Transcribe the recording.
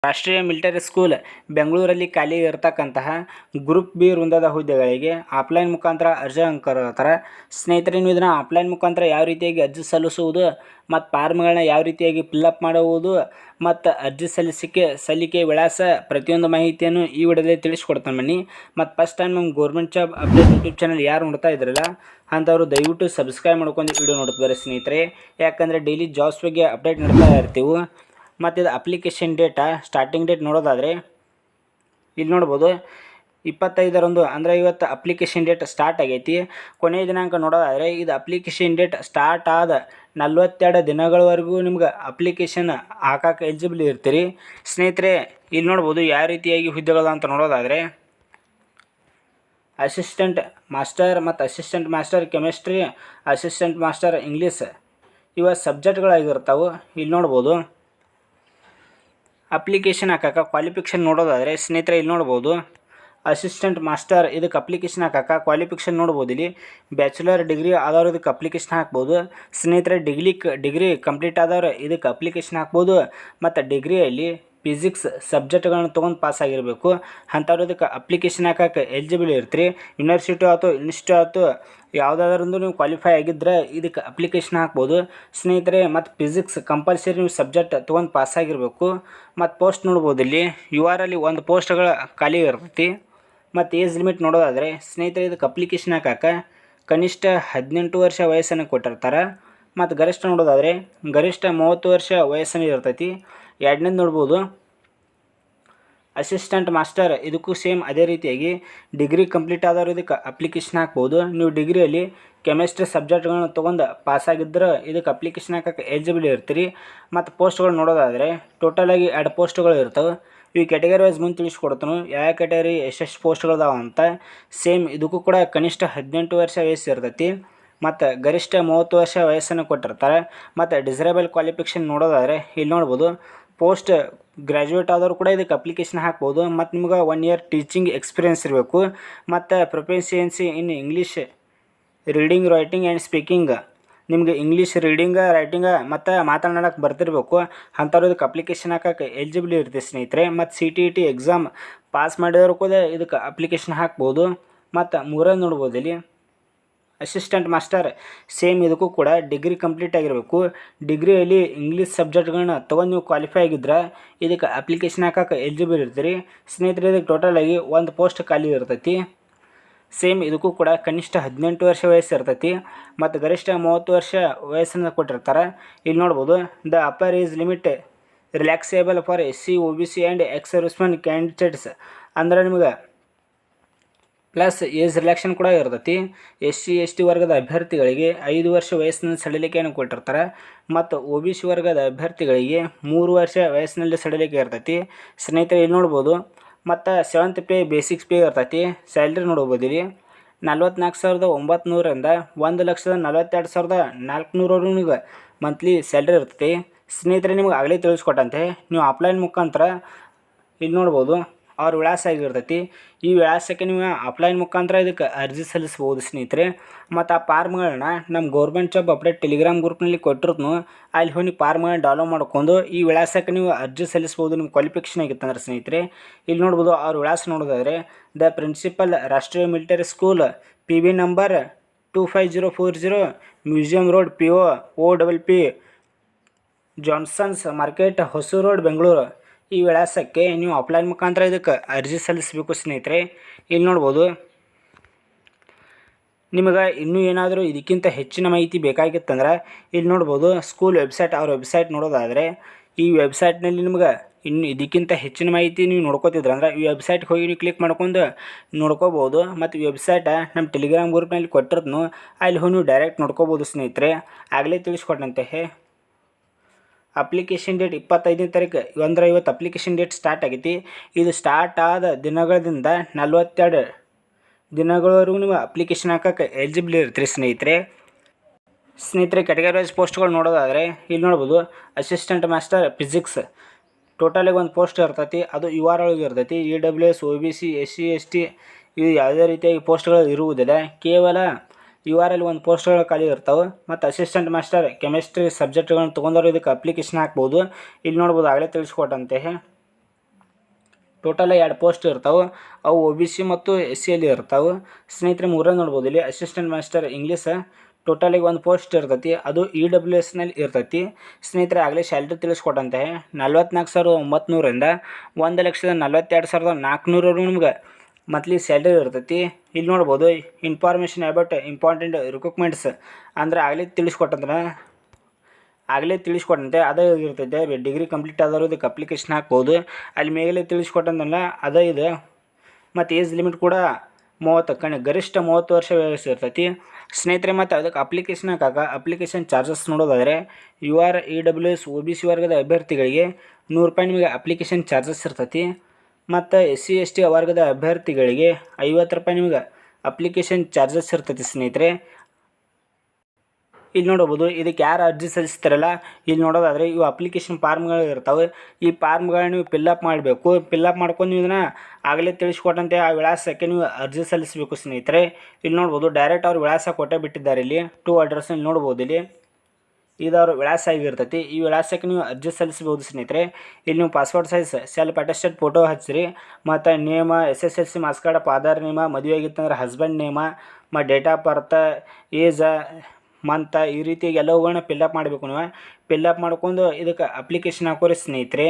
ರಾಷ್ಟ್ರೀಯ military school ಬೆಂಗಳೂರಲ್ಲಿ ಖಾಲಿ ಇರತಕ್ಕಂತಹ ಗ್ರೂಪ್ ಬಿ ವೃಂದದ ಹುದ್ದೆಗಳಿಗೆ ಆಫ್ಲೈನ್ ಮುಖಾಂತರ ಅರ್ಜಿ ಕರೆಯುತ್ತಾರೆ. ಸ್ನೇಹಿತರೆ, ನೀವು ಇದನ್ನು ಆಫ್ಲೈನ್ ಮುಖಾಂತರ ಯಾವ ರೀತಿಯಾಗಿ ಅರ್ಜಿ ಸಲ್ಲಿಸುವುದು ಮತ್ತು ಫಾರ್ಮ್ಗಳನ್ನ ಯಾವ ರೀತಿಯಾಗಿ ಫಿಲ್ಲಪ್ ಮಾಡುವುದು ಮತ್ತು ಅರ್ಜಿ ಸಲ್ಲಿಕೆ ವಿಳಾಸ ಪ್ರತಿಯೊಂದು ಮಾಹಿತಿಯನ್ನು ಈ ವಿಡಿಯೋದಲ್ಲಿ ತಿಳಿಸ್ಕೊಡ್ತಾನೆ ಬನ್ನಿ. ಮತ್ತು ಫಸ್ಟ್ ಟೈಮ್ ನಮ್ಮ government job update YouTube channel ಯಾರು ನೋಡ್ತಾ ಇದ್ರಲ್ಲ ಅಂಥವ್ರು ದಯವಿಟ್ಟು ಸಬ್ಸ್ಕ್ರೈಬ್ ಮಾಡ್ಕೊಂಡು ವಿಡಿಯೋ ನೋಡ್ತಾರೆ ಸ್ನೇಹಿತರೆ. ಯಾಕಂದರೆ ಡೈಲಿ ಜಾಬ್ಸ್ ಬಗ್ಗೆ ಅಪ್ಡೇಟ್ ನೀಡ್ತಾ ಇರ್ತೀವಿ. ಮತ್ತು ಇದು ಅಪ್ಲಿಕೇಶನ್ ಡೇಟಾ ಸ್ಟಾರ್ಟಿಂಗ್ ಡೇಟ್ ನೋಡೋದಾದರೆ ಇಲ್ಲಿ ನೋಡ್ಬೋದು 25ರಂದು ಅಂದರೆ ಇವತ್ತು ಅಪ್ಲಿಕೇಶನ್ ಡೇಟ್ ಸ್ಟಾರ್ಟ್ ಆಗೈತಿ. ಕೊನೆಯ ದಿನಾಂಕ ನೋಡೋದಾದರೆ ಇದು ಅಪ್ಲಿಕೇಶನ್ ಡೇಟ್ ಸ್ಟಾರ್ಟ್ ಆದ 42 ದಿನಗಳವರೆಗೂ ನಿಮ್ಗೆ ಅಪ್ಲಿಕೇಶನ್ ಹಾಕಕ್ಕೆ ಎಲಿಜಿಬಲ್ ಇರ್ತೀರಿ. ಸ್ನೇಹಿತರೆ, ಇಲ್ಲಿ ನೋಡ್ಬೋದು ಯಾವ ರೀತಿಯಾಗಿ ಹುದ್ದೆಗಳು ಅಂತ ನೋಡೋದಾದರೆ ಅಸಿಸ್ಟೆಂಟ್ ಮಾಸ್ಟರ್ ಮತ್ತು assistant master chemistry, assistant master English ಇವ ಸಬ್ಜೆಕ್ಟ್ಗಳಾಗಿರ್ತಾವೆ. ಇಲ್ಲಿ ನೋಡ್ಬೋದು ಅಪ್ಲಿಕೇಶನ್ ಹಾಕಕ್ಕೆ ಕ್ವಾಲಿಫಿಕೇಷನ್ ನೋಡೋದಾದರೆ ಸ್ನೇಹಿತರೆ ಇಲ್ಲಿ ನೋಡ್ಬೋದು ಅಸಿಸ್ಟೆಂಟ್ ಮಾಸ್ಟರ್ ಇದಕ್ಕೆ ಅಪ್ಲಿಕೇಶನ್ ಹಾಕಕ್ಕೆ ಕ್ವಾಲಿಫಿಕೇಷನ್ ನೋಡ್ಬೋದು. ಇಲ್ಲಿ ಬ್ಯಾಚುಲರ್ ಡಿಗ್ರಿ ಆದವ್ರು ಇದಕ್ಕೆ ಅಪ್ಲಿಕೇಶನ್ ಹಾಕ್ಬೋದು. ಸ್ನೇಹಿತರೆ, ಡಿಗ್ರಿ ಕಂಪ್ಲೀಟ್ ಆದವ್ರು ಇದಕ್ಕೆ ಅಪ್ಲಿಕೇಶನ್ ಹಾಕ್ಬೋದು. ಮತ್ತು ಡಿಗ್ರಿಯಲ್ಲಿ ಫಿಸಿಕ್ಸ್ ಸಬ್ಜೆಕ್ಟ್ಗಳನ್ನ ತೊಗೊಂಡು ಪಾಸ್ ಆಗಿರಬೇಕು. ಅಂಥವ್ರು ಇದಕ್ಕೆ ಅಪ್ಲಿಕೇಶನ್ ಹಾಕಕ್ಕೆ ಎಲಿಜಿಬಲ್ ಇರ್ತೀರಿ. ಯೂನಿವರ್ಸಿಟಿ ಆಯ್ತು ಇನ್ಸ್ಟಿಟ್ಯೂಟ್ ಆಯ್ತು ಯಾವುದಾದ್ರೂ ನೀವು ಕ್ವಾಲಿಫೈ ಆಗಿದ್ದರೆ ಇದಕ್ಕೆ ಅಪ್ಲಿಕೇಶನ್ ಹಾಕ್ಬೋದು ಸ್ನೇಹಿತರೆ. ಮತ್ತು ಫಿಸಿಕ್ಸ್ ಕಂಪಲ್ಸರಿ ನೀವು ಸಬ್ಜೆಕ್ಟ್ ತೊಗೊಂಡು ಪಾಸ್ ಆಗಿರಬೇಕು. ಮತ್ತು ಪೋಸ್ಟ್ ನೋಡ್ಬೋದು ಇಲ್ಲಿ URಲ್ಲಿ ಒಂದು ಪೋಸ್ಟ್ಗಳ ಖಾಲಿ ಇರ್ತೈತಿ. ಮತ್ತು ಏಜ್ ಲಿಮಿಟ್ ನೋಡೋದಾದರೆ ಸ್ನೇಹಿತರೆ ಇದಕ್ಕೆ ಅಪ್ಲಿಕೇಶನ್ ಹಾಕಕ್ಕೆ ಕನಿಷ್ಠ 18 ವರ್ಷ ವಯಸ್ಸನ್ನು ಕೊಟ್ಟಿರ್ತಾರೆ. ಮತ್ತು ಗರಿಷ್ಠ ನೋಡೋದಾದರೆ ಗರಿಷ್ಠ 30 ವರ್ಷ ವಯಸ್ಸನ್ನು ಇರ್ತೈತಿ. ಎರಡನೇದು ನೋಡ್ಬೋದು ಅಸಿಸ್ಟೆಂಟ್ ಮಾಸ್ಟರ್ ಇದಕ್ಕೂ ಸೇಮ್ ಅದೇ ರೀತಿಯಾಗಿ ಡಿಗ್ರಿ ಕಂಪ್ಲೀಟ್ ಆದವರು ಇದಕ್ಕೆ ಅಪ್ಲಿಕೇಶನ್ ಹಾಕ್ಬೋದು. ನೀವು ಡಿಗ್ರಿಯಲ್ಲಿ ಕೆಮಿಸ್ಟ್ರಿ ಸಬ್ಜೆಕ್ಟ್ಗಳನ್ನ ತೊಗೊಂಡು ಪಾಸಾಗಿದ್ದರೆ ಇದಕ್ಕೆ ಅಪ್ಲಿಕೇಶನ್ ಹಾಕಕ್ಕೆ ಎಲಿಜಿಬಲ್ ಇರ್ತೀರಿ. ಮತ್ತು ಪೋಸ್ಟ್ಗಳು ನೋಡೋದಾದರೆ ಟೋಟಲಾಗಿ 2 ಪೋಸ್ಟ್ಗಳು ಇರ್ತವೆ. ಇವು ಕ್ಯಾಟಗರಿ ವೈಸ್ ಮುಂದೆ ತಿಳಿಸ್ಕೊಡ್ತಾನೆ ಯಾವ ಕ್ಯಾಟಗರಿ ಎಷ್ಟೆಷ್ಟು ಪೋಸ್ಟ್ಗಳದಾವ ಅಂತ. ಸೇಮ್ ಇದಕ್ಕೂ ಕೂಡ ಕನಿಷ್ಠ 18 ವರ್ಷ ವಯಸ್ಸು ಇರ್ತೈತಿ. ಮತ್ತು ಗರಿಷ್ಠ 30 ವರ್ಷ ವಯಸ್ಸನ್ನು ಕೊಟ್ಟಿರ್ತಾರೆ. ಮತ್ತು ಡಿಸರೇಬಲ್ ಕ್ವಾಲಿಫಿಕೇಷನ್ ನೋಡೋದಾದರೆ ಇಲ್ಲಿ ನೋಡ್ಬೋದು ಪೋಸ್ಟ್ ಗ್ರ್ಯಾಜುಯೇಟ್ ಆದವರು ಕೂಡ ಇದಕ್ಕೆ ಅಪ್ಲಿಕೇಶನ್ ಹಾಕ್ಬೋದು. ಮತ್ತು ನಿಮ್ಗೆ 1 ಇಯರ್ ಟೀಚಿಂಗ್ ಎಕ್ಸ್ಪೀರಿಯೆನ್ಸ್ ಇರಬೇಕು. ಮತ್ತು proficiency in English reading writing and speaking ನಿಮಗೆ ಇಂಗ್ಲೀಷ್ ರೀಡಿಂಗ ರೈಟಿಂಗ ಮತ್ತು ಮಾತನಾಡೋಕ್ಕೆ ಬರ್ತಿರಬೇಕು. ಅಂಥವ್ರು ಇದಕ್ಕೆ ಅಪ್ಲಿಕೇಶನ್ ಹಾಕಕ್ಕೆ ಎಲಿಜಿಬಲ್ ಇರುತ್ತೆ ಸ್ನೇಹಿತರೆ. ಮತ್ತು CTET ಎಕ್ಸಾಮ್ ಪಾಸ್ ಮಾಡಿದವರು ಕೂಡ ಇದಕ್ಕೆ ಅಪ್ಲಿಕೇಶನ್ ಹಾಕ್ಬೋದು. ಮತ್ತು ಮೂರನೇ ನೋಡ್ಬೋದು ಇಲ್ಲಿ ಅಸಿಸ್ಟೆಂಟ್ ಮಾಸ್ಟರ್ ಸೇಮ್ ಇದಕ್ಕೂ ಕೂಡ ಡಿಗ್ರಿ ಕಂಪ್ಲೀಟ್ ಆಗಿರಬೇಕು. ಡಿಗ್ರಿಯಲ್ಲಿ ಇಂಗ್ಲೀಷ್ ಸಬ್ಜೆಕ್ಟ್ಗಳನ್ನ ತೊಗೊಂಡು ನೀವು ಕ್ವಾಲಿಫೈ ಆಗಿದ್ರೆ ಇದಕ್ಕೆ ಅಪ್ಲಿಕೇಶನ್ ಹಾಕಕ್ಕೆ ಎಲಿಜಿಬಲ್ ಇರ್ತೀರಿ. ಸ್ನೇಹಿತರೆ, ಇದಕ್ಕೆ ಟೋಟಲಾಗಿ ಒಂದು ಪೋಸ್ಟ್ ಖಾಲಿ ಇರ್ತೈತಿ. ಸೇಮ್ ಇದಕ್ಕೂ ಕೂಡ ಕನಿಷ್ಠ 18 ವರ್ಷ ವಯಸ್ಸು ಇರ್ತೈತಿ. ಮತ್ತು ಗರಿಷ್ಠ 30 ವರ್ಷ ವಯಸ್ಸನ್ನು ಕೊಟ್ಟಿರ್ತಾರೆ. ಇಲ್ಲಿ ನೋಡ್ಬೋದು the upper age limit relaxable for SC OBC and X servicemen candidates ಅಂದರೆ ನಿಮಗೆ ಪ್ಲಸ್ ಏಜ್ ರಿಲ್ಯಾಕ್ಷನ್ ಕೂಡ ಇರ್ತೈತಿ. SC ST ವರ್ಗದ ಅಭ್ಯರ್ಥಿಗಳಿಗೆ 5 ವರ್ಷ ವಯಸ್ಸಿನ ಸಡಿಲಿಕೆಯನ್ನು ಕೊಟ್ಟಿರ್ತಾರೆ. ಮತ್ತು OBC ವರ್ಗದ ಅಭ್ಯರ್ಥಿಗಳಿಗೆ 3 ವರ್ಷ ವಯಸ್ಸಿನಲ್ಲಿ ಸಡಿಲಿಕೆ ಇರ್ತೈತಿ. ಸ್ನೇಹಿತರೆ, ಇಲ್ಲಿ ನೋಡ್ಬೋದು ಮತ್ತು 7th ಪೇ ಬೇಸಿಕ್ಸ್ ಪೇ ಇರ್ತೈತಿ. ಸ್ಯಾಲ್ರಿ ನೋಡ್ಬೋದು ಇಲ್ಲಿ 44,900ರಿಂದ 1,42,400 ನಿಮಗೆ ಮಂತ್ಲಿ ಸ್ಯಾಲ್ರಿ ಇರ್ತೈತಿ. ಸ್ನೇಹಿತರೆ, ನಿಮ್ಗೆ ಆಗಲೇ ತಿಳಿಸ್ಕೊಟ್ಟಂತೆ ನೀವು ಆಫ್ಲೈನ್ ಮುಖಾಂತರ ಇಲ್ಲಿ ನೋಡ್ಬೋದು ಅವ್ರ ವಿಳಾಸ ಆಗಿರ್ತೈತಿ. ಈ ವಿಳಾಸಕ್ಕೆ ನೀವು ಆಫ್ಲೈನ್ ಮುಖಾಂತರ ಇದಕ್ಕೆ ಅರ್ಜಿ ಸಲ್ಲಿಸ್ಬೋದು ಸ್ನೇಹಿತರೆ. ಮತ್ತು ಆ ಫಾರ್ಮ್ಗಳನ್ನ ನಮ್ಮ ಗೌರ್ಮೆಂಟ್ ಜಾಬ್ ಅಪ್ಡೇಟ್ ಟೆಲಿಗ್ರಾಮ್ ಗ್ರೂಪ್ನಲ್ಲಿ ಕೊಟ್ಟಿರ್ತೀನಿ. ಅಲ್ಲಿ ಹೋಗಿ ಫಾರ್ಮ್ಗಳನ್ನ ಡೌನ್ಲೋಡ್ ಮಾಡ್ಕೊಂಡು ಈ ವಿಳಾಸಕ್ಕೆ ನೀವು ಅರ್ಜಿ ಸಲ್ಲಿಸ್ಬೋದು ನಿಮ್ಮ ಕ್ವಾಲಿಫಿಕೇಷನ್ ಆಗಿತ್ತಂದ್ರೆ ಸ್ನೇಹಿತರೆ. ಇಲ್ಲಿ ನೋಡ್ಬೋದು ಅವ್ರ ವಿಳಾಸ ನೋಡೋದಾದರೆ ದ ಪ್ರಿನ್ಸಿಪಲ್ ರಾಷ್ಟ್ರೀಯ military school PB number 25040 museum road PO OPP Johnson's market Hosur road Bengaluru. ಈ ವಿಳಾಸಕ್ಕೆ ನೀವು ಆಫ್ಲೈನ್ ಮುಖಾಂತರ ಇದಕ್ಕೆ ಅರ್ಜಿ ಸಲ್ಲಿಸಬೇಕು ಸ್ನೇಹಿತರೆ. ಇಲ್ಲಿ ನೋಡ್ಬೋದು ನಿಮಗೆ ಇನ್ನೂ ಏನಾದರೂ ಇದಕ್ಕಿಂತ ಹೆಚ್ಚಿನ ಮಾಹಿತಿ ಬೇಕಾಗಿತ್ತಂದ್ರೆ ಇಲ್ಲಿ ನೋಡ್ಬೋದು ಸ್ಕೂಲ್ ವೆಬ್ಸೈಟ್ ಅವ್ರ ವೆಬ್ಸೈಟ್ ನೋಡೋದಾದರೆ ಈ ವೆಬ್ಸೈಟ್ನಲ್ಲಿ ನಿಮ್ಗೆ ಇನ್ನು ಇದಕ್ಕಿಂತ ಹೆಚ್ಚಿನ ಮಾಹಿತಿ ನೀವು ನೋಡ್ಕೋತಿದ್ರೆ ಅಂದ್ರೆ ಈ ವೆಬ್ಸೈಟ್ಗೆ ಹೋಗಿ ನೀವು ಕ್ಲಿಕ್ ಮಾಡ್ಕೊಂಡು ನೋಡ್ಕೋಬೋದು. ಮತ್ತು ಈ ವೆಬ್ಸೈಟ ನಮ್ಮ ಟೆಲಿಗ್ರಾಮ್ ಗ್ರೂಪ್ನಲ್ಲಿ ಕೊಟ್ಟಿರ್ತೀನಿ. ಅಲ್ಲಿ ಹೋಗಿ ನೀವು ಡೈರೆಕ್ಟ್ ನೋಡ್ಕೋಬೋದು ಸ್ನೇಹಿತರೆ. ಆಗಲೇ ತಿಳಿಸ್ಕೊಟ್ಟಂತೆ ಅಪ್ಲಿಕೇಶನ್ ಡೇಟ್ 25ನೇ ತಾರೀಕು ಅಂದರೆ ಇವತ್ತು ಅಪ್ಲಿಕೇಶನ್ ಡೇಟ್ ಸ್ಟಾರ್ಟ್ ಆಗೈತಿ. ಇದು ಸ್ಟಾರ್ಟ್ ಆದ ದಿನಗಳಿಂದ 42 ದಿನಗಳವರೆಗೂ ನೀವು ಅಪ್ಲಿಕೇಶನ್ ಹಾಕಕ್ಕೆ ಎಲಿಜಿಬಲ್ ಇರ್ತೀರಿ ಸ್ನೇಹಿತರೆ. ಕ್ಯಾಟಗರಿ ವೈಸ್ ಪೋಸ್ಟ್ಗಳು ನೋಡೋದಾದರೆ ಇಲ್ಲಿ ನೋಡ್ಬೋದು ಅಸಿಸ್ಟೆಂಟ್ ಮಾಸ್ಟರ್ ಫಿಸಿಕ್ಸ್ ಟೋಟಲಾಗಿ ಒಂದು ಪೋಸ್ಟ್ ಇರ್ತೈತಿ. ಅದು UR ಒಳಗೆ ಇರ್ತೈತಿ. EWS OBC SC ST ಇದು ಯಾವುದೇ ರೀತಿಯಾಗಿ ಪೋಸ್ಟ್ಗಳು ಇರುವುದಿಲ್ಲ. ಕೇವಲ URL ಒಂದು ಪೋಸ್ಟ್ಗಳು ಖಾಲಿ ಇರ್ತಾವೆ. ಮತ್ತು ಅಸಿಸ್ಟೆಂಟ್ ಮಾಸ್ಟರ್ ಕೆಮಿಸ್ಟ್ರಿ ಸಬ್ಜೆಕ್ಟ್ಗಳನ್ನ ತೊಗೊಂಡವ್ರು ಇದಕ್ಕೆ ಅಪ್ಲಿಕೇಶನ್ ಹಾಕ್ಬೋದು. ಇಲ್ಲಿ ನೋಡ್ಬೋದು ಆಗಲೇ ತಿಳಿಸ್ಕೊಟ್ಟಂತೆ ಟೋಟಲ್ 2 ಪೋಸ್ಟ್ ಇರ್ತಾವೆ. ಅವು OBC ಮತ್ತು SCಯಲ್ಲಿ ಇರ್ತಾವೆ. ಸ್ನೇಹಿತರೆ ಮೂರನೇ ನೋಡ್ಬೋದು ಇಲ್ಲಿ ಅಸಿಸ್ಟೆಂಟ್ ಮಾಸ್ಟರ್ ಇಂಗ್ಲೀಷ್ ಟೋಟಲಿಗೆ ಒಂದು ಪೋಸ್ಟ್ ಇರ್ತೈತಿ. ಅದು EWSನಲ್ಲಿ ಇರ್ತೈತಿ. ಸ್ನೇಹಿತರೆ ಆಗಲೇ ಸ್ಯಾಲ್ರಿ ತಿಳಿಸ್ಕೊಟ್ಟಂತೆ 44,900ರಿಂದ 1,42,400 ನಿಮ್ಗೆ ಮಂತ್ಲಿ ಸ್ಯಾಲ್ರಿ ಇರ್ತೈತಿ. ಇಲ್ಲಿ ನೋಡ್ಬೋದು ಇನ್ಫಾರ್ಮೇಷನ್ ಅಬೌಟ್ ಇಂಪಾರ್ಟೆಂಟ್ ರಿಕ್ರೂಟ್ಮೆಂಟ್ಸ್ ಅಂದ್ರೆ ಆಗಲೇ ತಿಳಿಸ್ಕೊಟ್ಟಂತೆ ಅದೇ ಇರ್ತೈತೆ. ಡಿಗ್ರಿ ಕಂಪ್ಲೀಟ್ ಆದವರು ಇದಕ್ಕೆ ಅಪ್ಲಿಕೇಶನ್ ಹಾಕ್ಬೋದು. ಅಲ್ಲಿ ಮೇಲೆ ತಿಳಿಸ್ಕೊಟ್ಟಂತಲ್ಲ ಅದೇ ಇದೆ. ಮತ್ತು ಏಜ್ ಲಿಮಿಟ್ ಕೂಡ 30 ಗರಿಷ್ಠ 30 ವರ್ಷ ವಯಸ್ಸು ಇರ್ತೈತಿ. ಸ್ನೇಹಿತರೆ ಮತ್ತು ಅದಕ್ಕೆ ಅಪ್ಲಿಕೇಶನ್ ಹಾಕಾಕ ಅಪ್ಲಿಕೇಶನ್ ಚಾರ್ಜಸ್ ನೋಡೋದಾದರೆ UR EWS OBC ವರ್ಗದ ಅಭ್ಯರ್ಥಿಗಳಿಗೆ ₹100 ನಿಮಗೆ ಅಪ್ಲಿಕೇಶನ್ ಚಾರ್ಜಸ್ ಇರ್ತೈತಿ. ಮತ್ತು SC ST ವರ್ಗದ ಅಭ್ಯರ್ಥಿಗಳಿಗೆ ₹50 ನಿಮಗೆ ಅಪ್ಲಿಕೇಶನ್ ಚಾರ್ಜಸ್ ಇರ್ತೈತಿ. ಸ್ನೇಹಿತರೆ ಇಲ್ಲಿ ನೋಡ್ಬೋದು ಇದಕ್ಕೆ ಯಾರು ಅರ್ಜಿ ಸಲ್ಲಿಸ್ತಾರಲ್ಲ ಇಲ್ಲಿ ನೋಡೋದಾದರೆ ಇವು ಅಪ್ಲಿಕೇಶನ್ ಫಾರ್ಮ್ಗಳು ಇರ್ತವೆ. ಈ ಫಾರ್ಮ್ಗಳನ್ನ ನೀವು ಫಿಲ್ಲಪ್ ಮಾಡಬೇಕು. ಫಿಲ್ಲಪ್ ಮಾಡ್ಕೊಂಡು ನೀವು ಇದನ್ನು ಆಗಲೇ ತಿಳಿಸ್ಕೊಟ್ಟಂತೆ ಆ ವಿಳಾಸಕ್ಕೆ ನೀವು ಅರ್ಜಿ ಸಲ್ಲಿಸಬೇಕು. ಸ್ನೇಹಿತರೆ ಇಲ್ಲಿ ನೋಡ್ಬೋದು ಡೈರೆಕ್ಟ್ ಅವ್ರು ವಿಳಾಸ ಕೊಟ್ಟೇ ಬಿಟ್ಟಿದ್ದಾರೆ. ಇಲ್ಲಿ 2 ಅಡ್ರೆಸ್ ಇಲ್ಲಿ ನೋಡ್ಬೋದು. ಇಲ್ಲಿ ಇದು ಅವ್ರ ವಿಳಾಸ ಆಗಿರ್ತೈತಿ. ಈ ವಿಳಾಸಕ್ಕೆ ನೀವು ಅರ್ಜಿ ಸಲ್ಲಿಸಬಹುದು. ಸ್ನೇಹಿತರೆ ಇಲ್ಲಿ ನೀವು passport size self attested photo ಹಚ್ಚಿರಿ. ಮತ್ತು ನೇಮ SSLC ಮಾರ್ಕ್ಸ್ ಕಾರ್ಡ್ ಆಧಾರ್ ನೇಮ, ಮದುವೆ ಆಗಿತ್ತಂದ್ರೆ ಹಸ್ಬೆಂಡ್ ನೇಮ, ಮತ್ತು date of birth, age, month ಈ ರೀತಿ ಎಲ್ಲವುಗಳನ್ನ ಫಿಲ್ಲಪ್ ಮಾಡಬೇಕು. ನೀವು ಫಿಲ್ಲಪ್ ಮಾಡ್ಕೊಂಡು ಇದಕ್ಕೆ ಅಪ್ಲಿಕೇಶನ್ ಹಾಕೋರಿ ಸ್ನೇಹಿತರೆ.